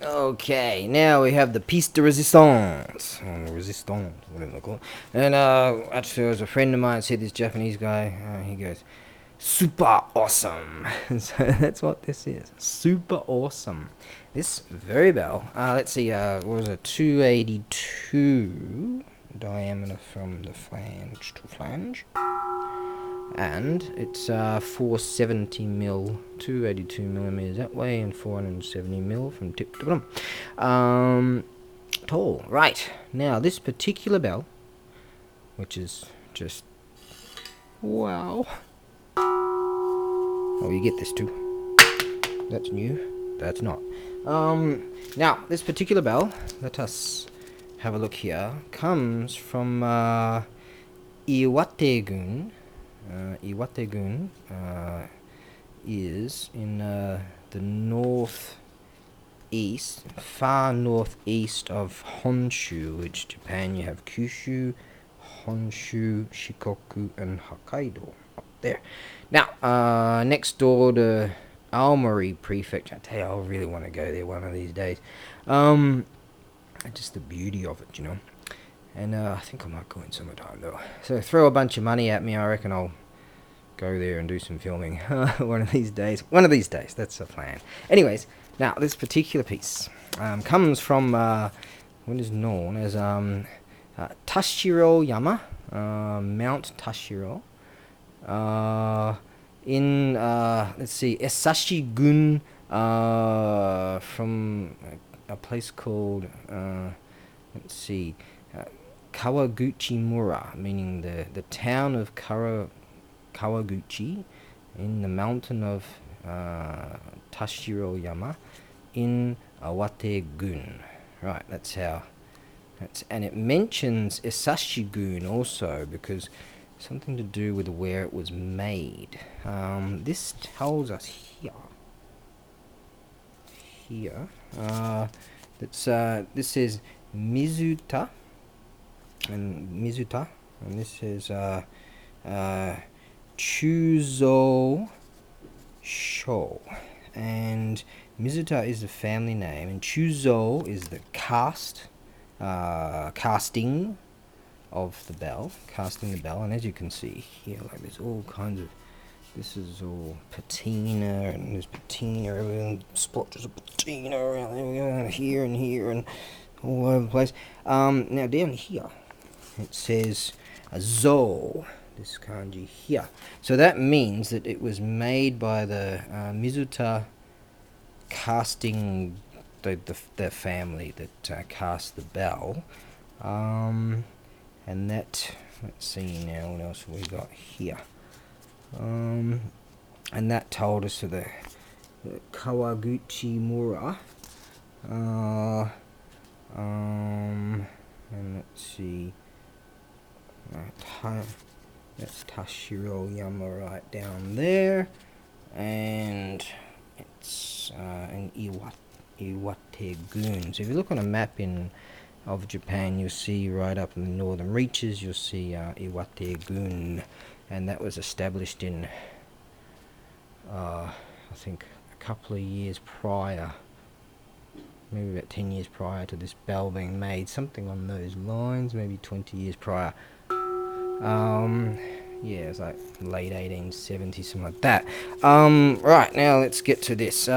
Okay, now we have the piece de resistance. Resistance, whatever they call it. And actually, there was a friend of mine said this Japanese guy, he goes, super awesome. So that's what this is. Super awesome. This very bell, let's see, what was it? 282 diameter from the flange to flange. And it's 470 mil, 282 millimeters that way, and 470 mil from tip to bottom. Tall. Right, now this particular bell, which is just wow. Oh, you get this too. That's new. That's not. Now this particular bell, let us have a look here, comes from Iwate-gun. Iwate-gun is in the northeast, far northeast of Honshu, which Japan you have Kyushu, Honshu, Shikoku, and Hokkaido up there. Now, next door to Aomori Prefecture. I tell you, I really want to go there one of these days. Just the beauty of it, you know. And I think I might go in summertime though. So throw a bunch of money at me. I reckon I'll go there and do some filming one of these days. One of these days. That's the plan. Anyways, now this particular piece comes from what is known as Tashiro Yama, Mount Tashiro. In let's see, Esashi-gun, from a place called let's see, Kawaguchi-mura, meaning the town of Kawaguchi, in the mountain of Tashiro Yama, in Awate-gun. Right, that's how. And it mentions Esashi-gun also because something to do with where it was made. This tells us here that's this is Mizuta, and this is Chuzo Sho, and Mizuta is the family name, and Chuzo is the casting of the bell, casting the bell. And as you can see here, like there's all kinds of, this is all patina, and there's patina, everything, splotches of patina around there, here and here and all over the place. Now down here it says Zo, this kanji here. So that means that it was made by the Mizuta casting, the family that cast the bell. And that, let's see now what else we got here. And that told us of the Kawaguchi-mura. And let's see. That's Tashiro Yama right down there. And it's in Iwate-gun. So if you look on a map of Japan, you'll see right up in the northern reaches, you'll see Iwate-gun, and that was established in I think a couple of years prior, maybe about 10 years prior to this bell being made, something on those lines, maybe 20 years prior. Yeah, it was like late 1870s, something like that. Right, now let's get to this.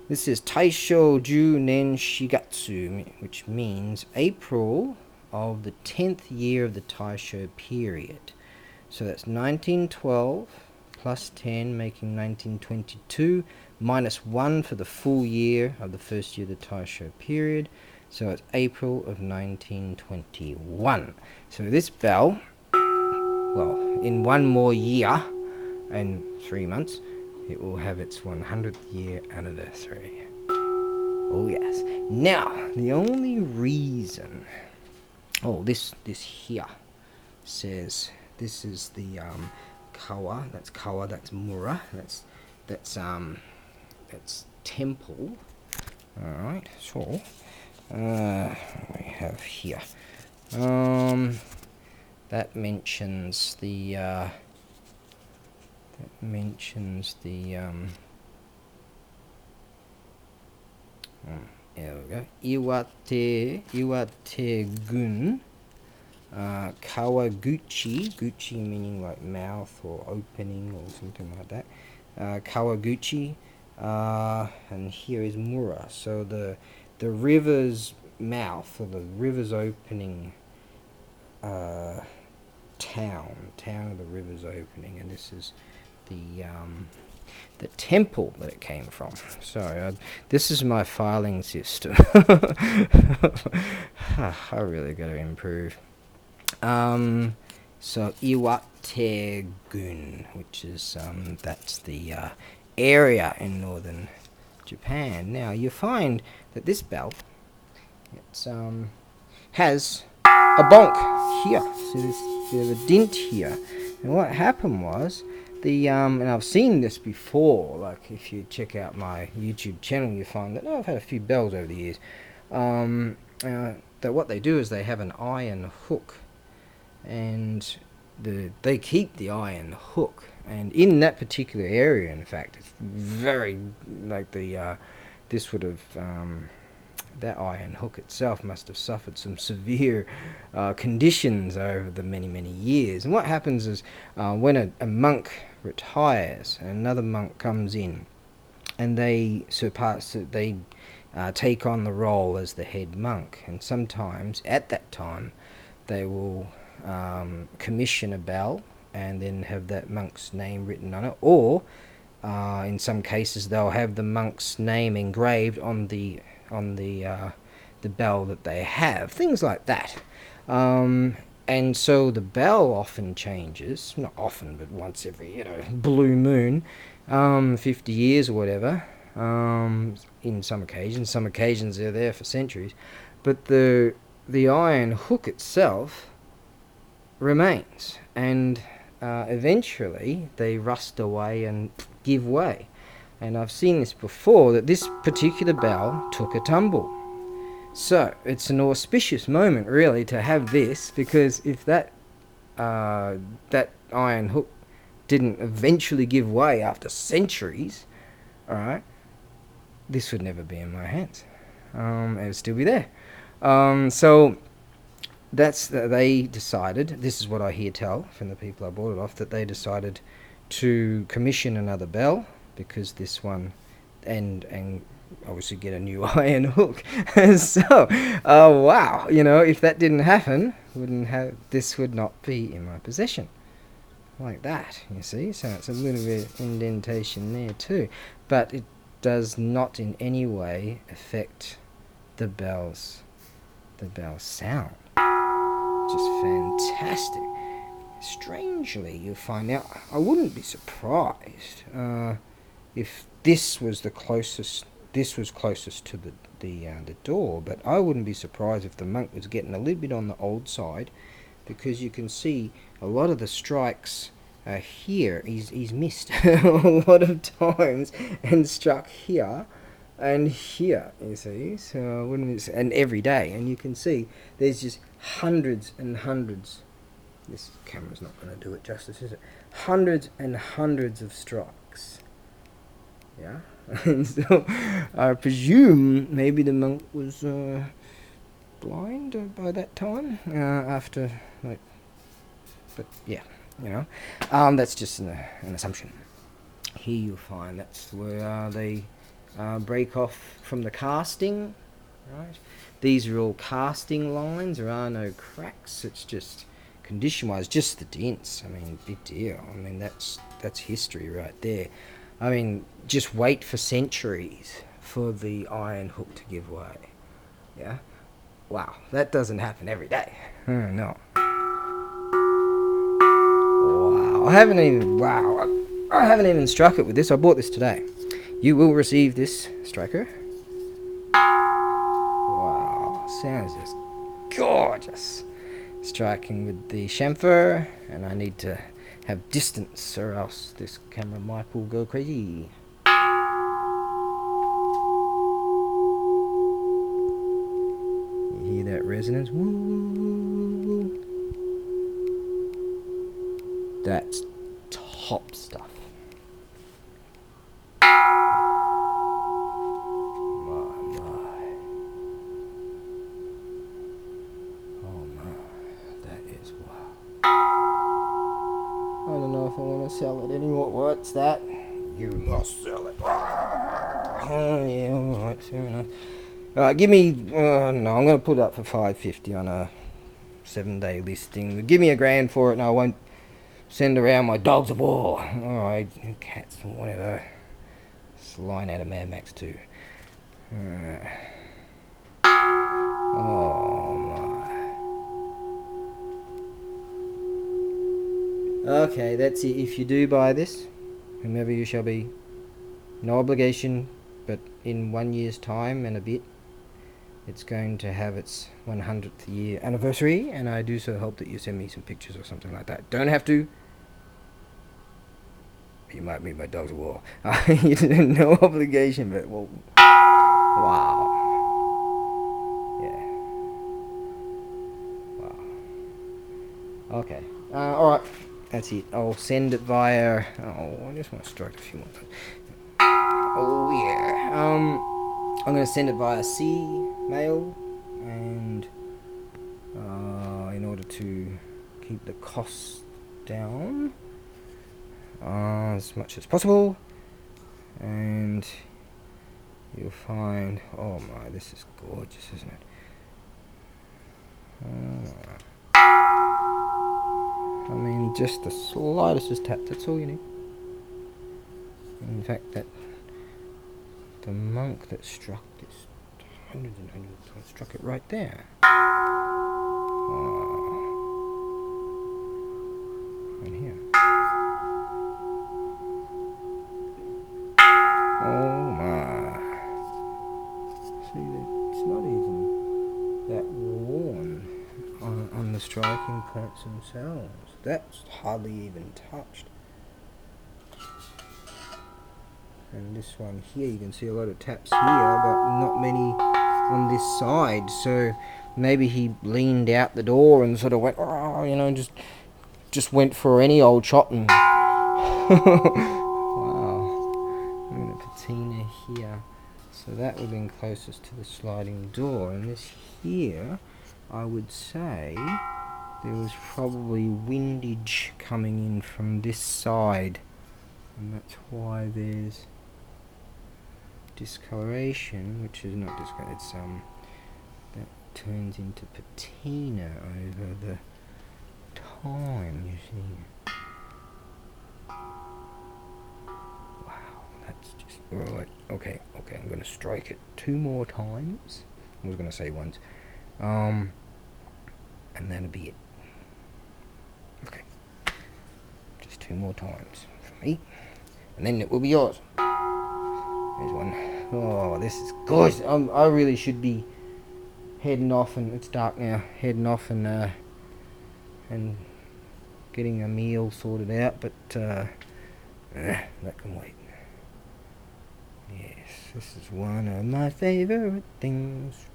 This is Taisho Ju Nen Shigatsu, which means April of the 10th year of the Taisho period. So that's 1912 plus 10, making 1922, minus 1 for the full year of the first year of the Taisho period. So it's April of 1921. So this bell, well, in one more year and 3 months, it will have its 100th year anniversary. Oh yes. Now, the only reason, this here says this is the Kawa. That's Mura. That's temple. All right. So we have here. That mentions the There we go. Iwate-gun, Kawaguchi, Gucci meaning like mouth or opening or something like that. Kawaguchi, and here is Mura. So the river's mouth, or the river's opening, town of the river's opening, and this is the temple that it came from. Sorry, this is my filing system. I really got to improve. So Iwate-gun, which is that's the area in northern Japan. Now you find that this bell, it's has a bonk here. So there's a dint here, and what happened was and I've seen this before. Like if you check out my YouTube channel, you find that I've had a few bells over the years. That what they do is they have an iron hook, and they keep the iron hook, and in that particular area, in fact, it's very like this would have that iron hook itself must have suffered some severe conditions over the many years. And what happens is when a monk retires, another monk comes in, and they take on the role as the head monk. And sometimes at that time they will commission a bell and then have that monk's name written on it, or in some cases they'll have the monk's name engraved on the bell that they have, things like that. And so the bell often changes, not often, but once every blue moon, 50 years or whatever. In some occasions they're there for centuries, but the iron hook itself remains, and eventually they rust away and give way. And I've seen this before, that this particular bell took a tumble. So it's an auspicious moment really to have this, because if that iron hook didn't eventually give way after centuries, alright, this would never be in my hands. It would still be there. So they decided, this is what I hear tell from the people I bought it off, that they decided to commission another bell, because this one, and obviously get a new iron hook. So, wow, if that didn't happen, this would not be in my possession. Like that, you see. So it's a little bit of indentation there too, but it does not in any way affect the bell's sound. Just fantastic. Strangely, you'll find out, I wouldn't be surprised if this was closest to the door, but I wouldn't be surprised if the monk was getting a little bit on the old side, because you can see a lot of the strikes here. He's missed a lot of times and struck here and here, you see. So and every day, and you can see there's just hundreds and hundreds. This camera's not going to do it justice, is it? Hundreds and hundreds of strikes. Yeah. And so I presume maybe the monk was blind by that time, after, like, but yeah, that's just an assumption. Here you'll find that's where they break off from the casting, right? These are all casting lines. There are no cracks. It's just condition-wise, just the dents. I mean, big deal. I mean, that's history right there. I mean, just wait for centuries for the iron hook to give way. Yeah? Wow, that doesn't happen every day. No. Wow, I haven't even struck it with this. I bought this today. You will receive this striker. Wow, sounds just gorgeous. Striking with the chamfer, and I need to have distance, or else this camera mic will go crazy. You hear that resonance? Woo, woo, woo, woo. That's top stuff. My. sell it anymore. What's that? You must sell it. Oh, yeah, alright, fair enough. Alright, give me... no, I'm going to put it up for $5.50 on a 7-day listing. Give me $1,000 for it and I won't send around my dogs of war. Alright, cats, whatever. It's a line out of Mad Max 2. Oh my. Okay, that's it. If you do buy this, whomever you shall be, no obligation, but in 1 year's time and a bit, it's going to have its 100th year anniversary, and I do so hope that you send me some pictures or something like that. Don't have to. You might meet my dogs of war. No obligation, but well, wow. Yeah. Wow. Okay. Alright. That's it. I'll send it via... Oh, I just want to strike a few more times. Oh, yeah. I'm going to send it via sea mail, and in order to keep the costs down as much as possible, and you'll find... Oh my, this is gorgeous, isn't it? I mean, just the slightest tap, that's all you need. In fact, that the monk that struck this hundreds and hundreds of times struck it right there. And here. Oh my. See, it's not even that worn on the striking points themselves. That's hardly even touched. And this one here, you can see a lot of taps here, but not many on this side. So maybe he leaned out the door and sort of went, oh, you know, just went for any old shot and wow. And a patina here. So that would have been closest to the sliding door. And this here, I would say there was probably windage coming in from this side. And that's why there's discoloration, which is not discoloration, it's that turns into patina over the time, you see. Wow, that's just... Right, okay, I'm going to strike it 2 more times. I was going to say once. And that'll be it. Okay. Just 2 more times for me. And then it will be yours. There's one. Oh, this is gorgeous. I really should be heading off, and it's dark now. Heading off and getting a meal sorted out, but that can wait. Yes, this is one of my favorite things.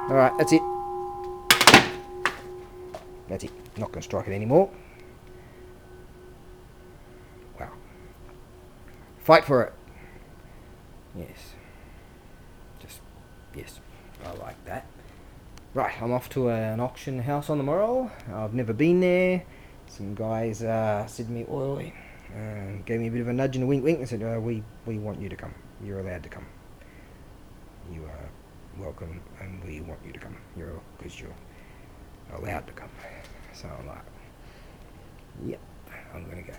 Alright, that's it. That's it. Not going to strike it anymore. Wow. Fight for it. Yes. Just, yes. I like that. Right, I'm off to an auction house on the morrow. I've never been there. Some guys said to me, oi, gave me a bit of a nudge and a wink and said, we want you to come. You're allowed to come. You are welcome, and we want you to come. Because you're allowed to come. So I'm like, yep, I'm gonna go.